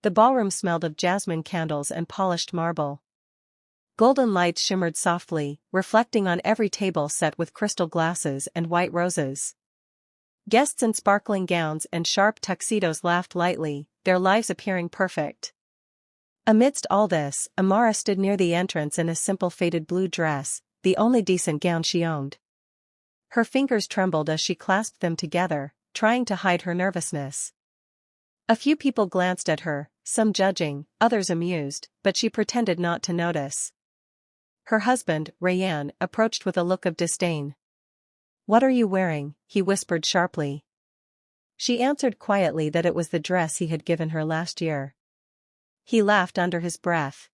The ballroom smelled of jasmine candles and polished marble. Golden lights shimmered softly, reflecting on every table set with crystal glasses and white roses. Guests in sparkling gowns and sharp tuxedos laughed lightly, their lives appearing perfect. Amidst all this, Amara stood near the entrance in a simple faded blue dress, the only decent gown she owned. Her fingers trembled as she clasped them together, trying to hide her nervousness. A few people glanced at her, some judging, others amused, but she pretended not to notice. Her husband, Rayyan, approached with a look of disdain. "What are you wearing?" he whispered sharply. She answered quietly that it was the dress he had given her last year. He laughed under his breath.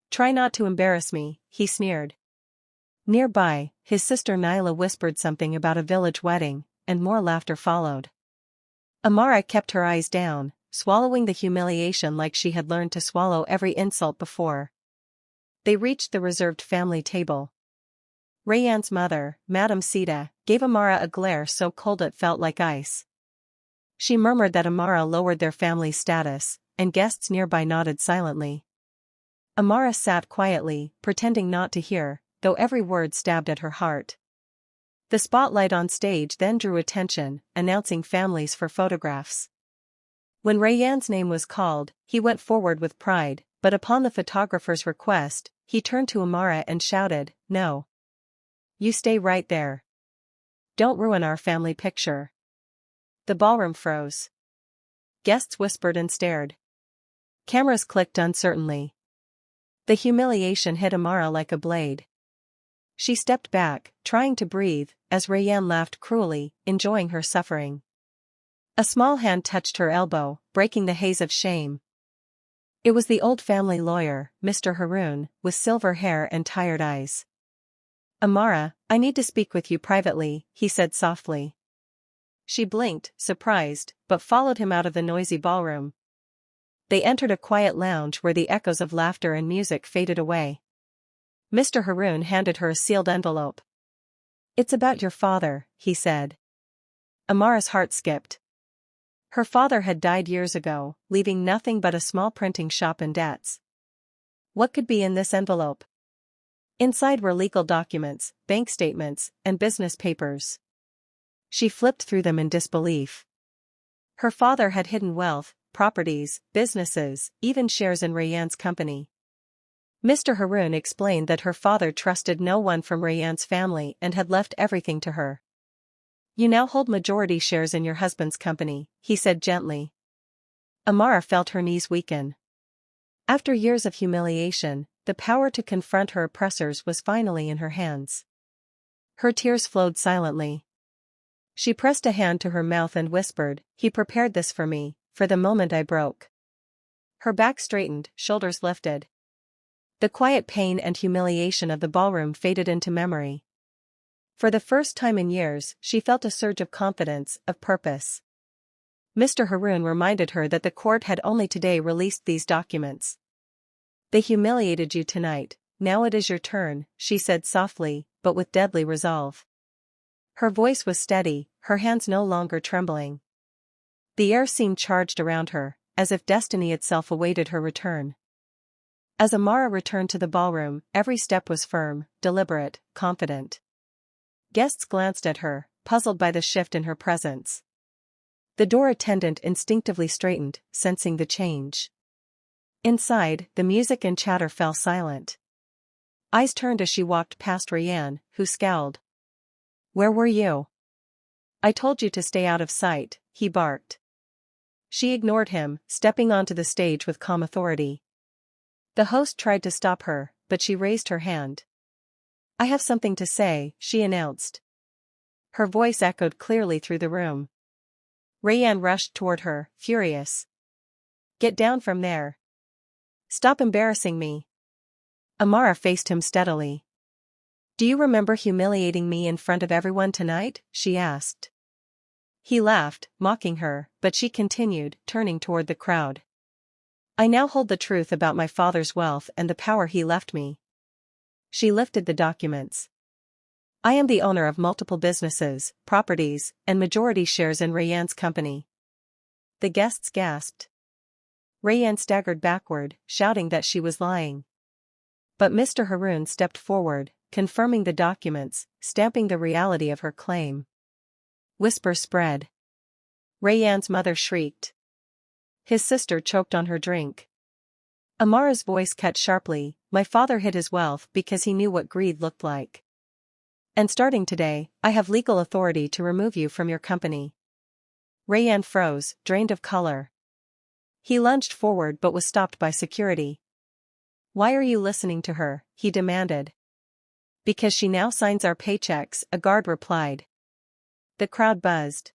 "Try not to embarrass me," he sneered. Nearby, his sister Nyla whispered something about a village wedding, and more laughter followed. Amara kept her eyes down, swallowing the humiliation like she had learned to swallow every insult before. They reached the reserved family table. Rayyan's mother, Madame Sita, gave Amara a glare so cold it felt like ice. She murmured that Amara lowered their family's status, and guests nearby nodded silently. Amara sat quietly, pretending not to hear, though every word stabbed at her heart. The spotlight on stage then drew attention, announcing families for photographs. When Rayyan's name was called, he went forward with pride, but upon the photographer's request, he turned to Amara and shouted, "No. You stay right there. Don't ruin our family picture." The ballroom froze. Guests whispered and stared. Cameras clicked uncertainly. The humiliation hit Amara like a blade. She stepped back, trying to breathe, as Rayyan laughed cruelly, enjoying her suffering. A small hand touched her elbow, breaking the haze of shame. It was the old family lawyer, Mr. Haroon, with silver hair and tired eyes. "Amara, I need to speak with you privately," he said softly. She blinked, surprised, but followed him out of the noisy ballroom. They entered a quiet lounge where the echoes of laughter and music faded away. Mr. Haroon handed her a sealed envelope. "It's about your father," he said. Amara's heart skipped. Her father had died years ago, leaving nothing but a small printing shop and debts. What could be in this envelope? Inside were legal documents, bank statements, and business papers. She flipped through them in disbelief. Her father had hidden wealth, properties, businesses, even shares in Rayyan's company. Mr. Haroon explained that her father trusted no one from Rayyan's family and had left everything to her. "You now hold majority shares in your husband's company," he said gently. Amara felt her knees weaken. After years of humiliation, the power to confront her oppressors was finally in her hands. Her tears flowed silently. She pressed a hand to her mouth and whispered, "He prepared this for me, for the moment I broke." Her back straightened, shoulders lifted. The quiet pain and humiliation of the ballroom faded into memory. For the first time in years, she felt a surge of confidence, of purpose. Mr. Haroon reminded her that the court had only today released these documents. "They humiliated you tonight, now it is your turn," she said softly, but with deadly resolve. Her voice was steady, her hands no longer trembling. The air seemed charged around her, as if destiny itself awaited her return. As Amara returned to the ballroom, every step was firm, deliberate, confident. Guests glanced at her, puzzled by the shift in her presence. The door attendant instinctively straightened, sensing the change. Inside, the music and chatter fell silent. Eyes turned as she walked past Rayyan, who scowled. "Where were you?" "I told you to stay out of sight," he barked. She ignored him, stepping onto the stage with calm authority. The host tried to stop her, but she raised her hand. "I have something to say," she announced. Her voice echoed clearly through the room. Rayyan rushed toward her, furious. "Get down from there. Stop embarrassing me." Amara faced him steadily. "Do you remember humiliating me in front of everyone tonight?" she asked. He laughed, mocking her, but she continued, turning toward the crowd. "I now hold the truth about my father's wealth and the power he left me." She lifted the documents. "I am the owner of multiple businesses, properties, and majority shares in Rayyan's company." The guests gasped. Rayanne staggered backward, shouting that she was lying. But Mr. Haroon stepped forward, confirming the documents, stamping the reality of her claim. Whispers spread. Rayanne's mother shrieked. His sister choked on her drink. Amara's voice cut sharply, my father hid his wealth because he knew what greed looked like. And starting today, I have legal authority to remove you from your company. Rayanne froze, drained of color. He lunged forward but was stopped by security. Why are you listening to her? He demanded. Because she now signs our paychecks, a guard replied. The crowd buzzed.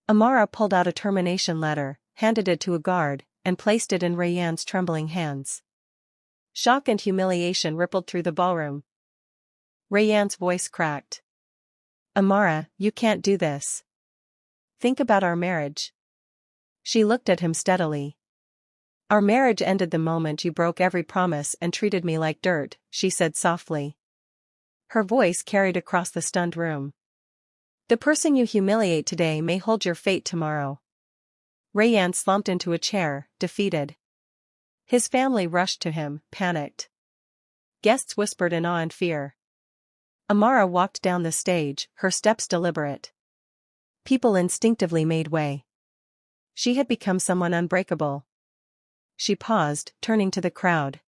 Amara pulled out a termination letter, handed it to a guard, and placed it in Rayanne's trembling hands. Shock and humiliation rippled through the ballroom. Rayanne's voice cracked. Amara, you can't do this. Think about our marriage. She looked at him steadily. Our marriage ended the moment you broke every promise and treated me like dirt, she said softly. Her voice carried across the stunned room. The person you humiliate today may hold your fate tomorrow. Rayanne slumped into a chair, defeated. His family rushed to him, panicked. Guests whispered in awe and fear. Amara walked down the stage, her steps deliberate. People instinctively made way. She had become someone unbreakable. She paused, turning to the crowd.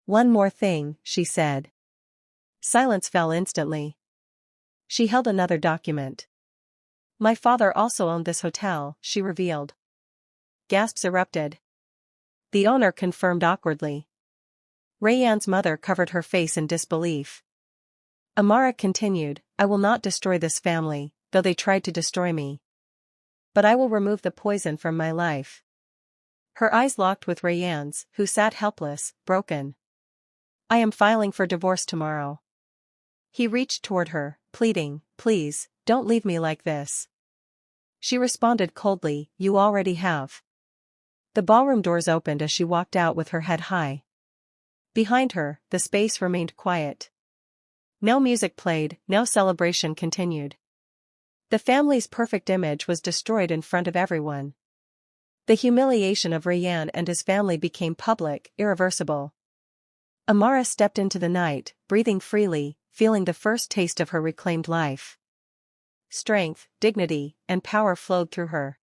One more thing, she said. Silence fell instantly. She held another document. My father also owned this hotel, she revealed. Gasps erupted. The owner confirmed awkwardly. Rayanne's mother covered her face in disbelief. Amara continued, I will not destroy this family, though they tried to destroy me. But I will remove the poison from my life. Her eyes locked with Rayanne's, who sat helpless, broken. I am filing for divorce tomorrow. He reached toward her, pleading, please, don't leave me like this. She responded coldly, you already have. The ballroom doors opened as she walked out with her head high. Behind her, the space remained quiet. No music played, no celebration continued. The family's perfect image was destroyed in front of everyone. The humiliation of Rayanne and his family became public, irreversible. Amara stepped into the night, breathing freely, feeling the first taste of her reclaimed life. Strength, dignity, and power flowed through her.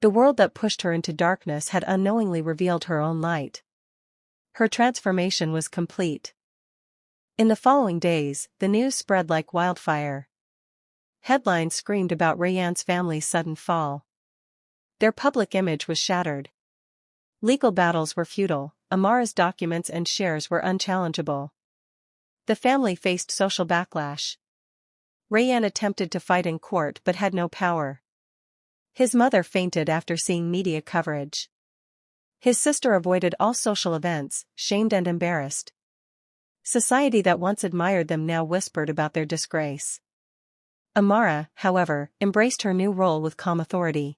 The world that pushed her into darkness had unknowingly revealed her own light. Her transformation was complete. In the following days, the news spread like wildfire. Headlines screamed about Rayanne's family's sudden fall. Their public image was shattered. Legal battles were futile, Amara's documents and shares were unchallengeable. The family faced social backlash. Rayanne attempted to fight in court but had no power. His mother fainted after seeing media coverage. His sister avoided all social events, shamed and embarrassed. Society that once admired them now whispered about their disgrace. Amara, however, embraced her new role with calm authority.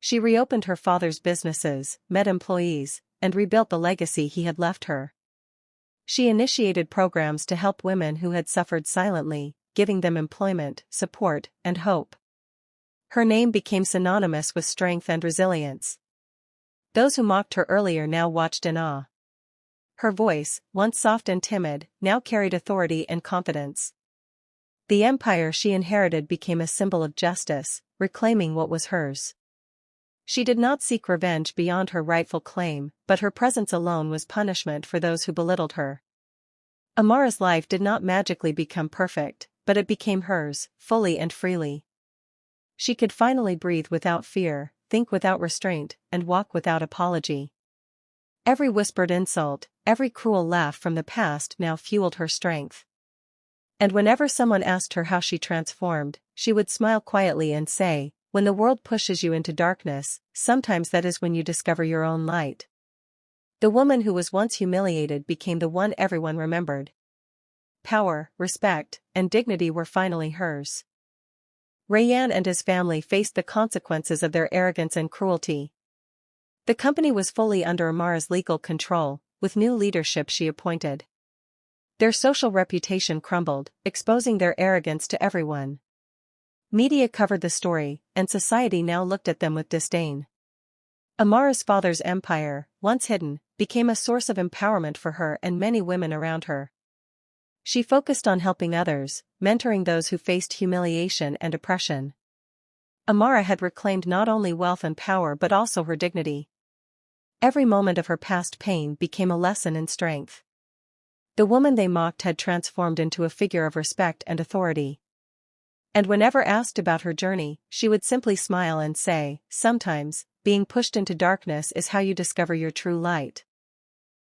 She reopened her father's businesses, met employees, and rebuilt the legacy he had left her. She initiated programs to help women who had suffered silently, giving them employment, support, and hope. Her name became synonymous with strength and resilience. Those who mocked her earlier now watched in awe. Her voice, once soft and timid, now carried authority and confidence. The empire she inherited became a symbol of justice, reclaiming what was hers. She did not seek revenge beyond her rightful claim, but her presence alone was punishment for those who belittled her. Amara's life did not magically become perfect, but it became hers, fully and freely. She could finally breathe without fear, think without restraint, and walk without apology. Every whispered insult, every cruel laugh from the past now fueled her strength. And whenever someone asked her how she transformed, she would smile quietly and say, when the world pushes you into darkness, sometimes that is when you discover your own light. The woman who was once humiliated became the one everyone remembered. Power, respect, and dignity were finally hers. Rayanne and his family faced the consequences of their arrogance and cruelty. The company was fully under Amara's legal control, with new leadership she appointed. Their social reputation crumbled, exposing their arrogance to everyone. Media covered the story, and society now looked at them with disdain. Amara's father's empire, once hidden, became a source of empowerment for her and many women around her. She focused on helping others, mentoring those who faced humiliation and oppression. Amara had reclaimed not only wealth and power but also her dignity. Every moment of her past pain became a lesson in strength. The woman they mocked had transformed into a figure of respect and authority. And whenever asked about her journey, she would simply smile and say, "Sometimes, being pushed into darkness is how you discover your true light."